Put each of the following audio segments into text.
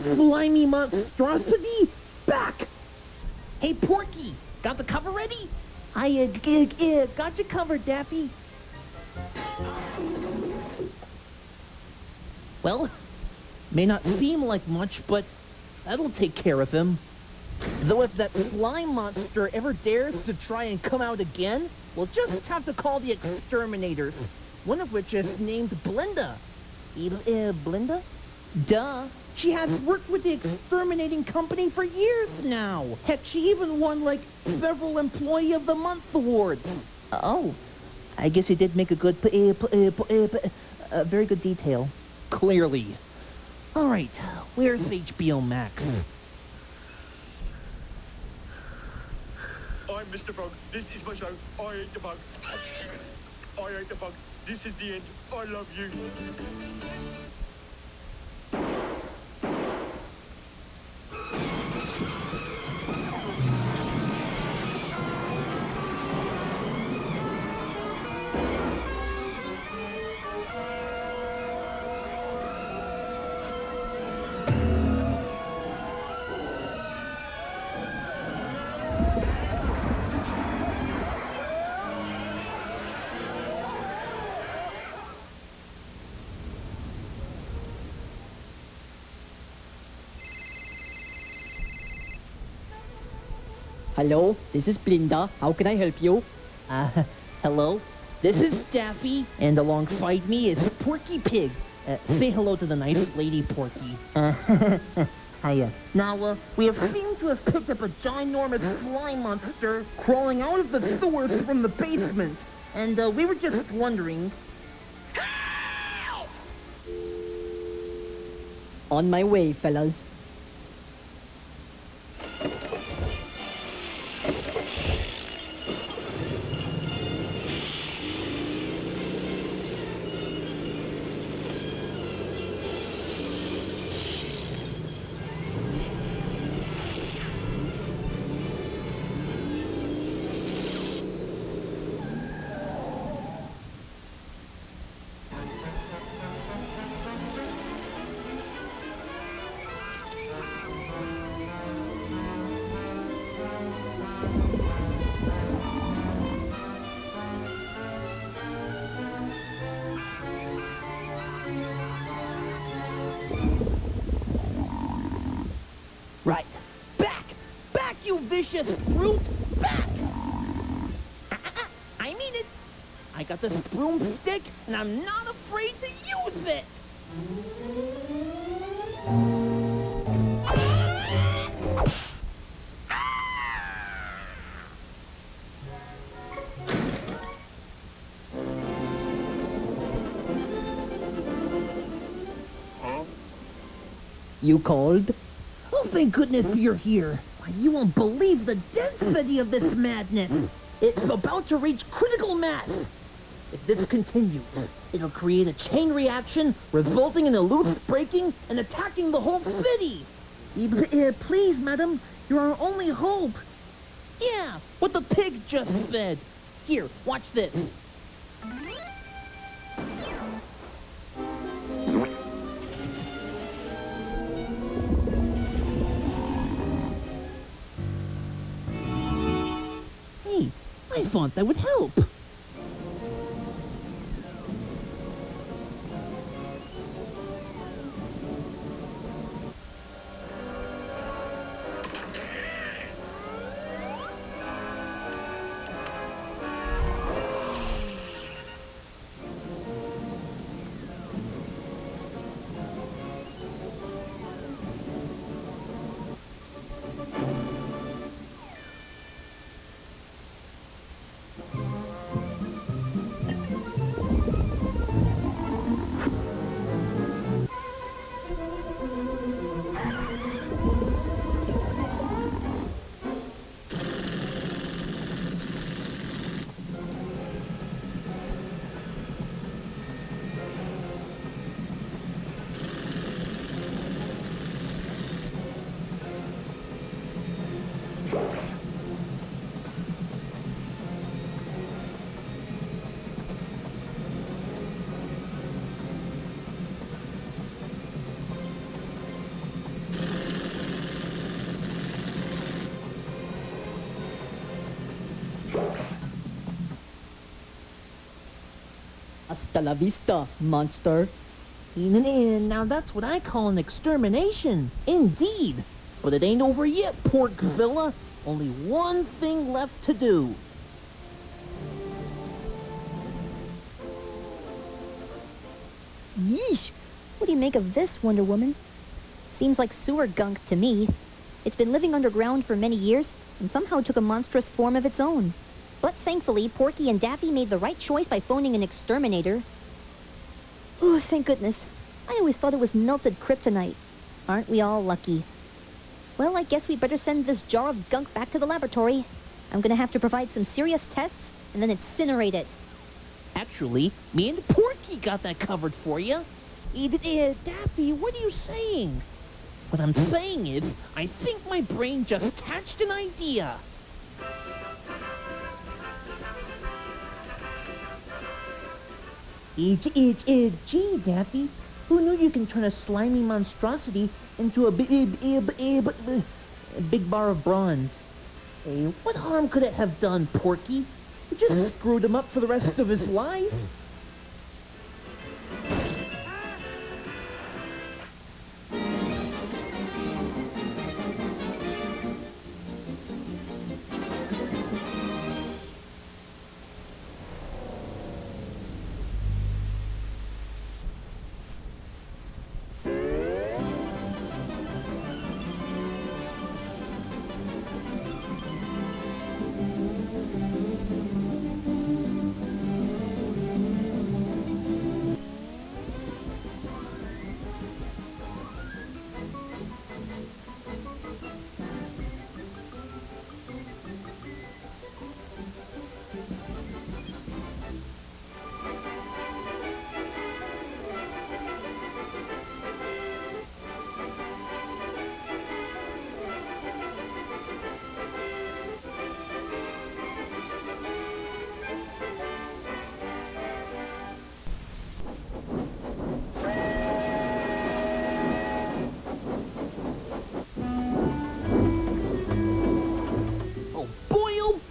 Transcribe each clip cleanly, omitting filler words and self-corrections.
slimy monstrosity back! Hey, Porky, got the cover ready? I got you covered, Daffy. Well, may not seem like much, but that'll take care of him. Though if that slime monster ever dares to try and come out again, we'll just have to call the exterminators, one of which is named Blinda. Blinda? Duh. She has worked with the exterminating company for years now. Heck, she even won, like, several Employee of the Month awards. Oh, I guess you did make a good, very good detail. Clearly. All right, where's HBO Max? I'm Mr. Frog. This is my show. I ate the bug. I ate the bug. This is the end. I love you. Hello, this is Blinda. How can I help you? Hello? This is Daffy, and alongside me is Porky Pig. Say hello to the nice lady, Porky. Hiya. Now, we have seemed to have picked up a ginormous slime monster crawling out of the sewers from the basement. And, we were just wondering... On my way, fellas. Right. Back! Back, you vicious brute! Back! I mean it! I got this broomstick, and I'm not afraid to use it! You called? Oh, thank goodness you're here. Why, you won't believe the density of this madness. It's about to reach critical mass. If this continues, it'll create a chain reaction, resulting in a loose breaking and attacking the whole city. Please, madam, you're our only hope. Yeah, what the pig just said. Here, watch this. I thought that would help. Hasta la vista, monster. Now that's what I call an extermination. Indeed. But it ain't over yet, Porkzilla. Only one thing left to do. Yeesh! What do you make of this, Wonder Woman? Seems like sewer gunk to me. It's been living underground for many years and somehow took a monstrous form of its own. But thankfully, Porky and Daffy made the right choice by phoning an exterminator. Oh, thank goodness. I always thought it was melted kryptonite. Aren't we all lucky? Well, I guess we better send this jar of gunk back to the laboratory. I'm gonna have to provide some serious tests and then incinerate it. Actually, me and Porky got that covered for you. Daffy, what are you saying? What I'm saying is, I think my brain just hatched an idea. Gee, Daffy, who knew you can turn a slimy monstrosity into a big bar of bronze? Hey, what harm could it have done, Porky? It just screwed him up for the rest of his life.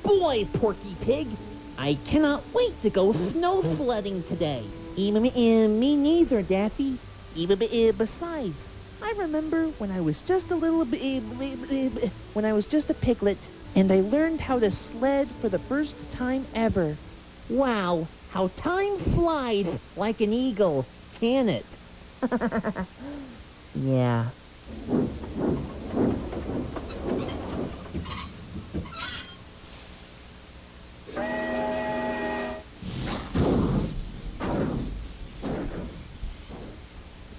Boy, Porky Pig, I cannot wait to go snow sledding today. Me neither, Daffy. Besides, I remember when I was just a piglet, and I learned how to sled for the first time ever. Wow, how time flies like an eagle, can it? Yeah.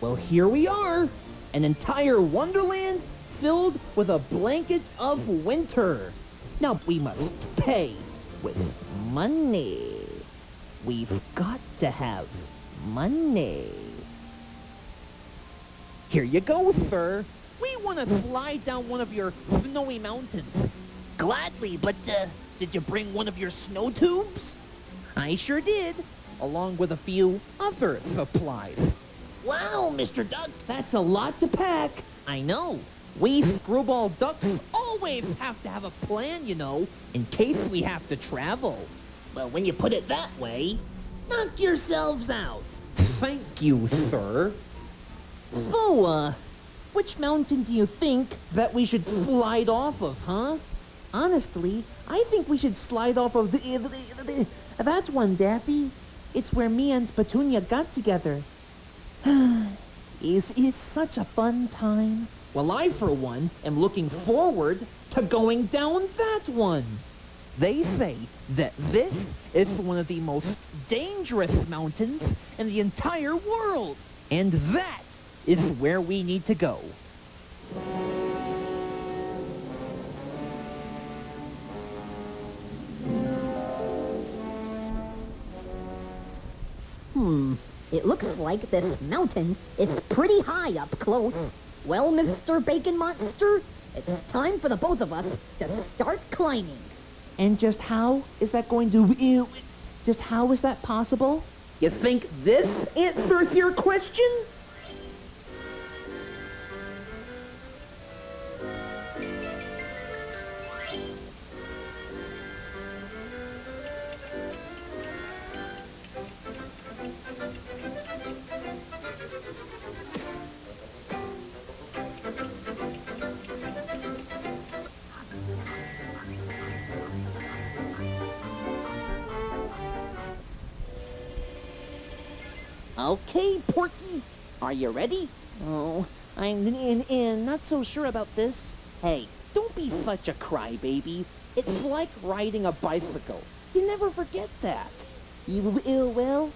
Well, here we are, an entire wonderland filled with a blanket of winter. Now, we must pay with money. We've got to have money. Here you go, sir. We want to slide down one of your snowy mountains. Gladly, but did you bring one of your snow tubes? I sure did, along with a few other supplies. Wow, Mr. Duck, that's a lot to pack. I know. We screwball ducks always have to have a plan, you know, in case we have to travel. Well, when you put it that way, knock yourselves out. Thank you, sir. So, which mountain do you think that we should slide off of, huh? Honestly, I think we should slide off of that one, Daffy. It's where me and Petunia got together. It's such a fun time. Well, I, for one, am looking forward to going down that one. They say that this is one of the most dangerous mountains in the entire world. And that is where we need to go. It looks like this mountain is pretty high up close. Well, Mr. Bacon Monster, it's time for the both of us to start climbing. And just how is that going to... Just how is that possible? You think this answers your question? Okay, Porky, are you ready? Oh, I'm not so sure about this. Hey, don't be such a crybaby. It's like riding a bicycle. You never forget that. You will?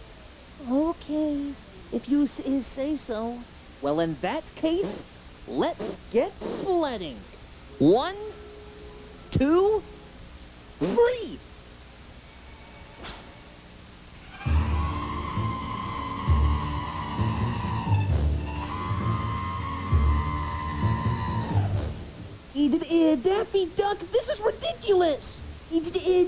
Okay, if you say so. Well, in that case, let's get sledding. 1, 2, 3. Daffy Duck, this is ridiculous!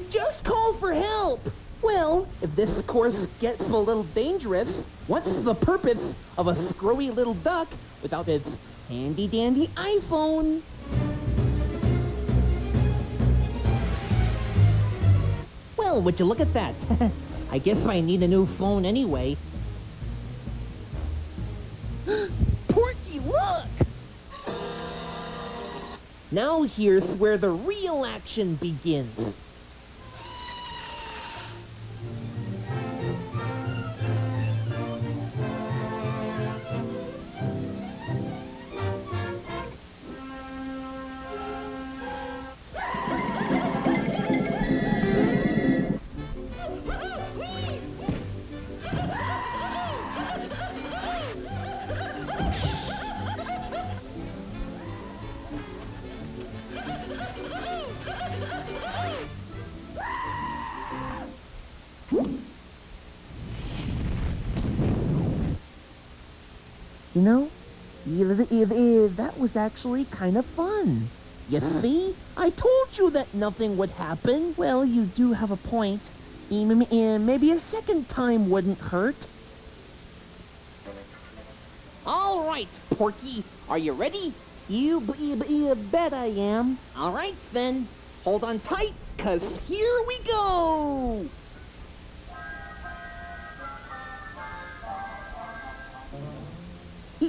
Just call for help! Well, if this course gets a little dangerous, what's the purpose of a screwy little duck without his handy-dandy iPhone? Well, would you look at that? I guess I need a new phone anyway. Porky, look! Now here's where the real action begins. You know, that was actually kind of fun. You see? I told you that nothing would happen. Well, you do have a point. Maybe a second time wouldn't hurt. All right, Porky, are you ready? You bet I am. All right, then. Hold on tight, 'cause here we go!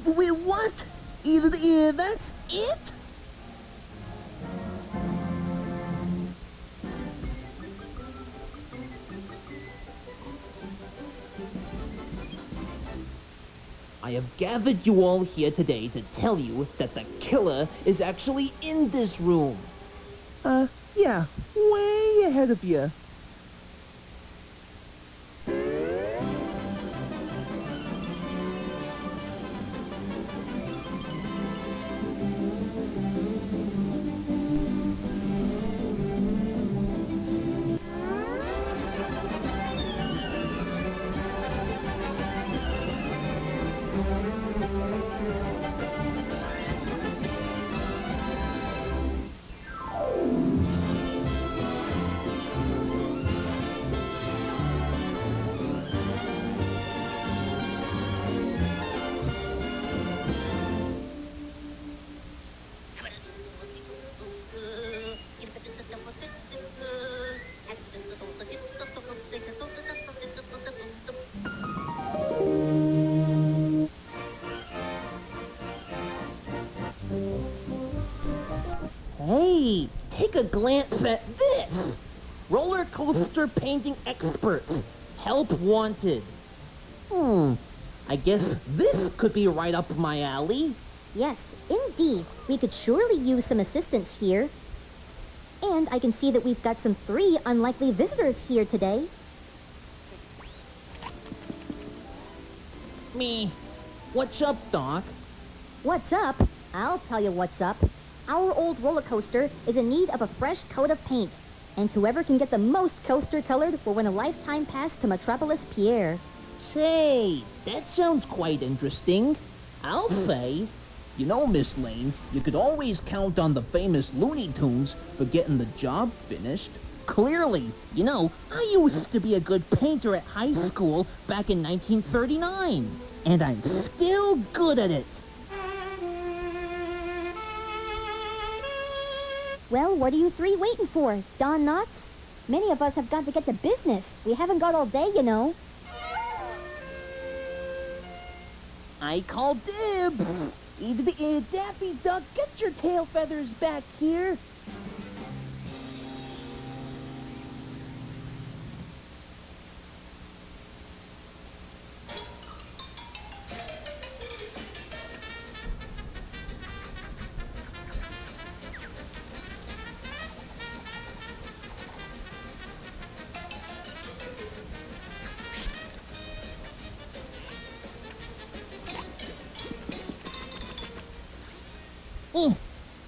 Wait, what? That's it? I have gathered you all here today to tell you that the killer is actually in this room. Yeah, way ahead of you. Hey, take a glance at this! Roller coaster painting experts. Help wanted. I guess this could be right up my alley. Yes, indeed. We could surely use some assistance here. And I can see that we've got some 3 unlikely visitors here today. Me. What's up, Doc? What's up? I'll tell you what's up. Our old roller coaster is in need of a fresh coat of paint, and whoever can get the most coaster colored will win a lifetime pass to Metropolis Pier. Say, that sounds quite interesting. I'll say. You know, Miss Lane, you could always count on the famous Looney Tunes for getting the job finished. Clearly, you know, I used to be a good painter at high school back in 1939, and I'm still good at it. Well, what are you 3 waiting for, Don Knotts? Many of us have got to get to business. We haven't got all day, you know. I call dibs. Daffy Duck, get your tail feathers back here.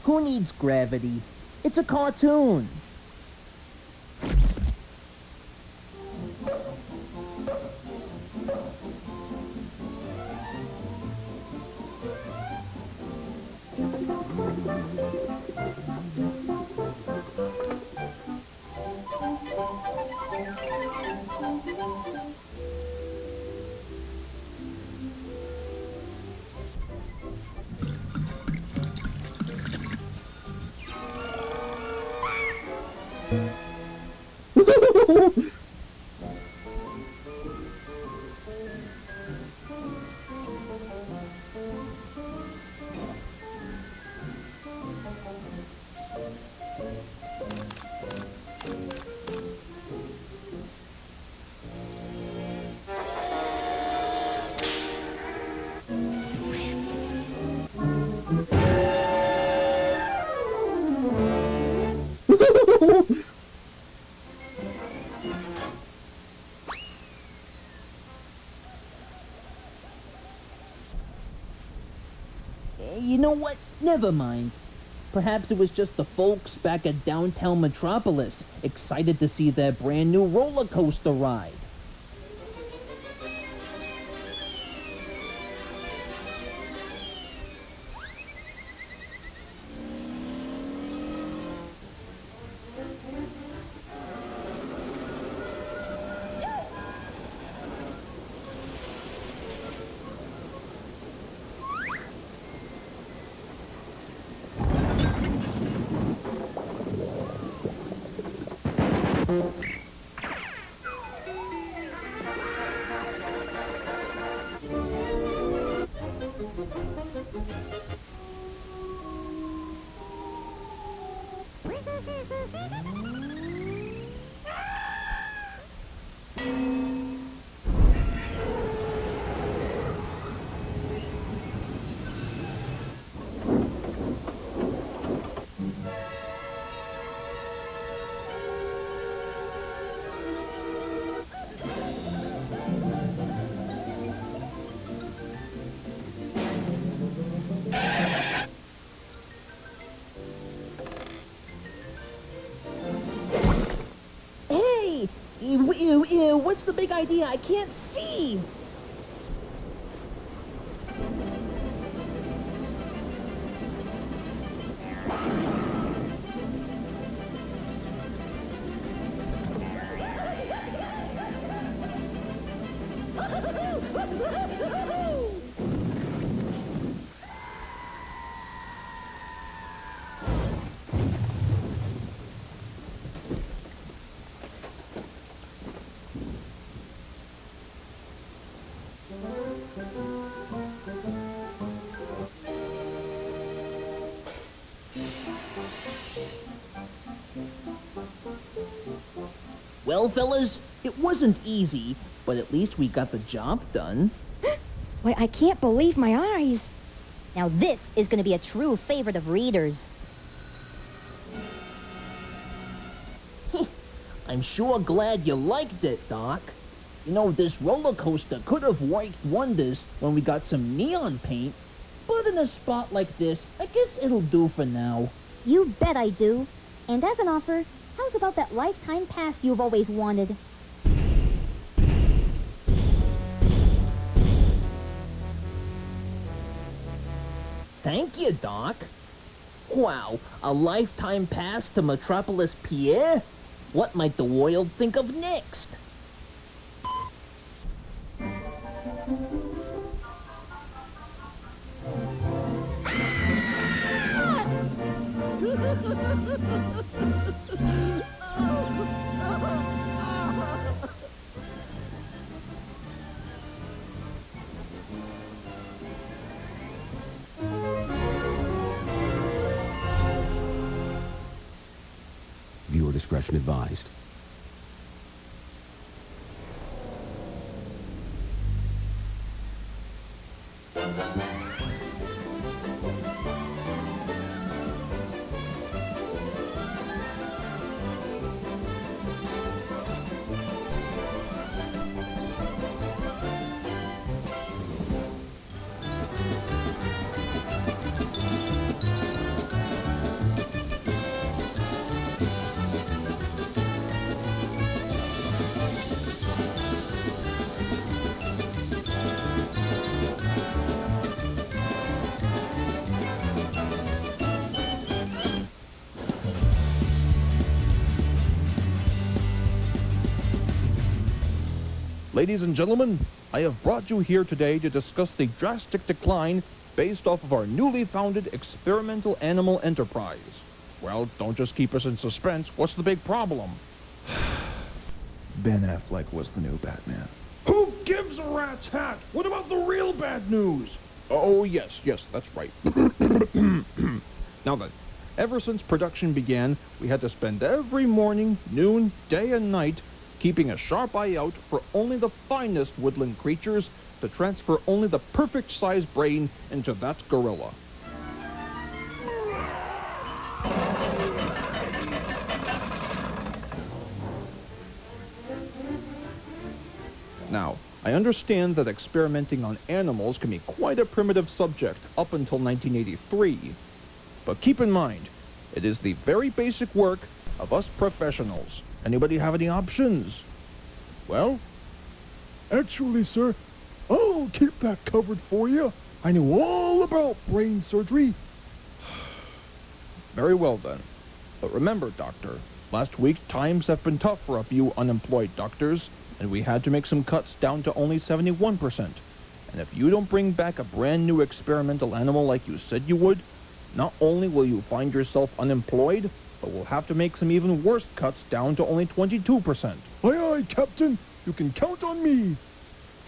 Who needs gravity? It's a cartoon. You know what? Never mind. Perhaps it was just the folks back at downtown Metropolis, excited to see their brand new roller coaster ride. Ew, what's the big idea? I can't see! Well, fellas, it wasn't easy, but at least we got the job done. Why, I can't believe my eyes. Now this is going to be a true favorite of readers. I'm sure glad you liked it, Doc. You know, this roller coaster could have worked wonders when we got some neon paint, but in a spot like this, I guess it'll do for now. You bet I do. And as an offer, how's about that lifetime pass you've always wanted? Thank you, Doc. Wow, a lifetime pass to Metropolis Pierre? What might the world think of next? Viewer discretion advised. Ladies and gentlemen, I have brought you here today to discuss the drastic decline based off of our newly founded experimental animal enterprise. Well, don't just keep us in suspense. What's the big problem? Ben Affleck was the new Batman. Who gives a rat's hat? What about the real bad news? Oh, yes, that's right. Now then, ever since production began, we had to spend every morning, noon, day, and night keeping a sharp eye out for only the finest woodland creatures to transfer only the perfect sized brain into that gorilla. Now, I understand that experimenting on animals can be quite a primitive subject up until 1983. But keep in mind, it is the very basic work of us professionals. Anybody have any options? Well? Actually, sir, I'll keep that covered for you. I know all about brain surgery. Very well then. But remember, Doctor, last week times have been tough for a few unemployed doctors, and we had to make some cuts down to only 71%. And if you don't bring back a brand new experimental animal like you said you would, not only will you find yourself unemployed, but we'll have to make some even worse cuts down to only 22%. Aye, aye, Captain. You can count on me.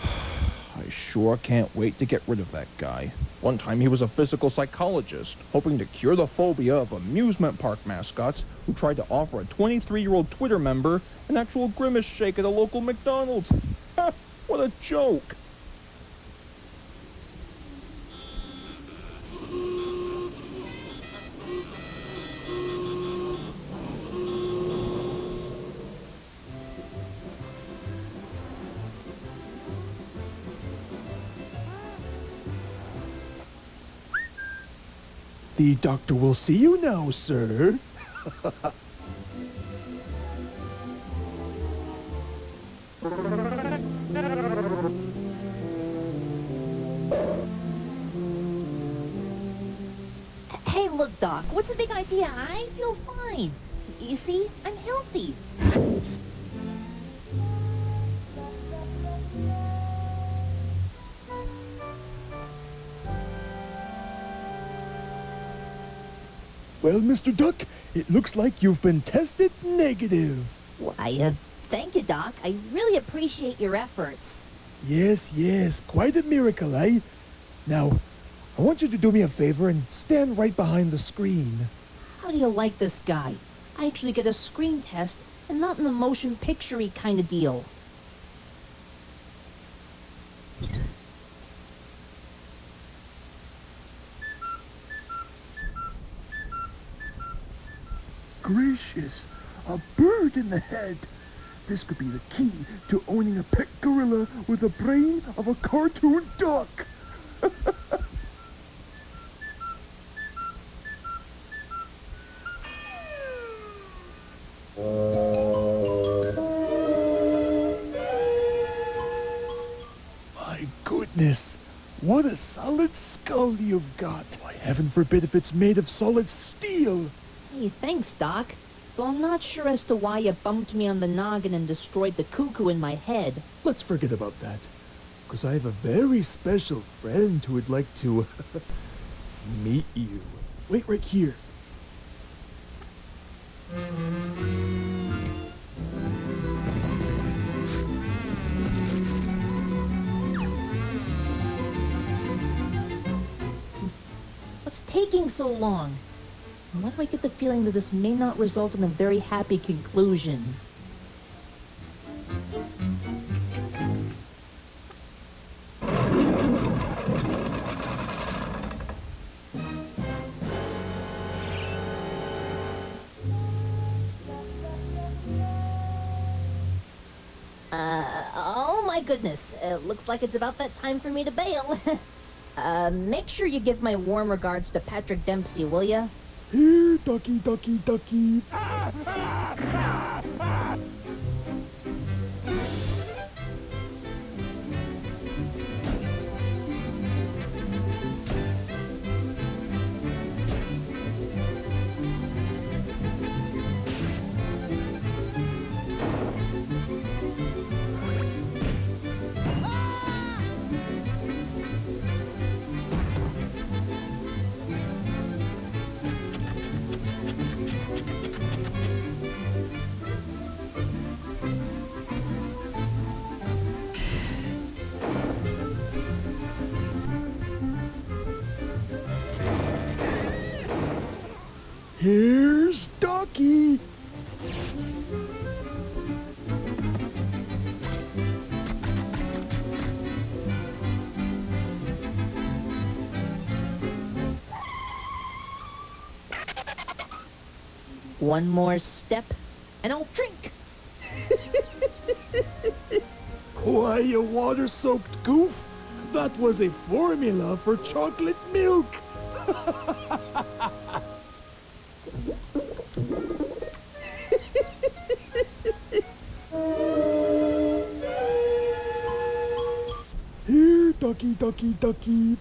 I sure can't wait to get rid of that guy. One time he was a physical psychologist, hoping to cure the phobia of amusement park mascots who tried to offer a 23-year-old Twitter member an actual grimace shake at a local McDonald's. What a joke! The doctor will see you now, sir. Hey, look, Doc, what's the big idea? I feel fine. You see, I'm healthy. Well, Mr. Duck, it looks like you've been tested negative. Why, thank you, Doc. I really appreciate your efforts. Yes, quite a miracle, eh? Now, I want you to do me a favor and stand right behind the screen. How do you like this guy? I actually get a screen test and not in the motion picture-y kind of deal. Gracious, a bird in the head. This could be the key to owning a pet gorilla with the brain of a cartoon duck. My goodness, what a solid skull you've got. Why, heaven forbid if it's made of solid steel. Hey, thanks, Doc. Though I'm not sure as to why you bumped me on the noggin and destroyed the cuckoo in my head. Let's forget about that. Because I have a very special friend who would like to meet you. Wait right here. What's taking so long? Why do I get the feeling that this may not result in a very happy conclusion? Oh my goodness. Looks like it's about that time for me to bail. Make sure you give my warm regards to Patrick Dempsey, will ya? Here, ducky, ducky, ducky. Here's Ducky. One more step, and I'll drink. Why, you water-soaked goof? That was a formula for chocolate milk. Here, ducky, ducky, ducky.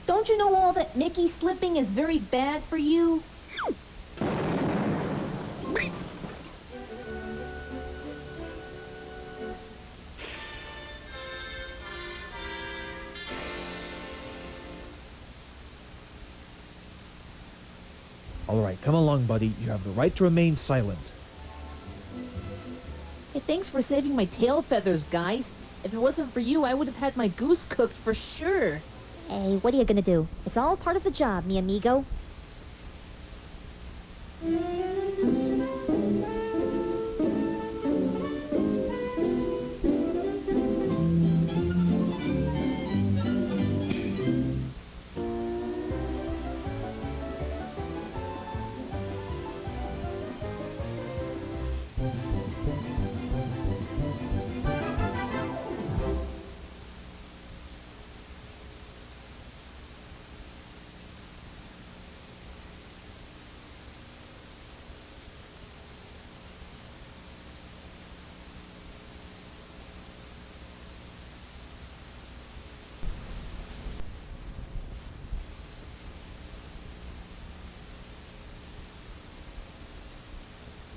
Don't you know all that Mickey slipping is very bad for you? All right, come along, buddy. You have the right to remain silent. Hey, thanks for saving my tail feathers, guys. If it wasn't for you, I would have had my goose cooked for sure. Hey, what are you gonna do? It's all part of the job, mi amigo.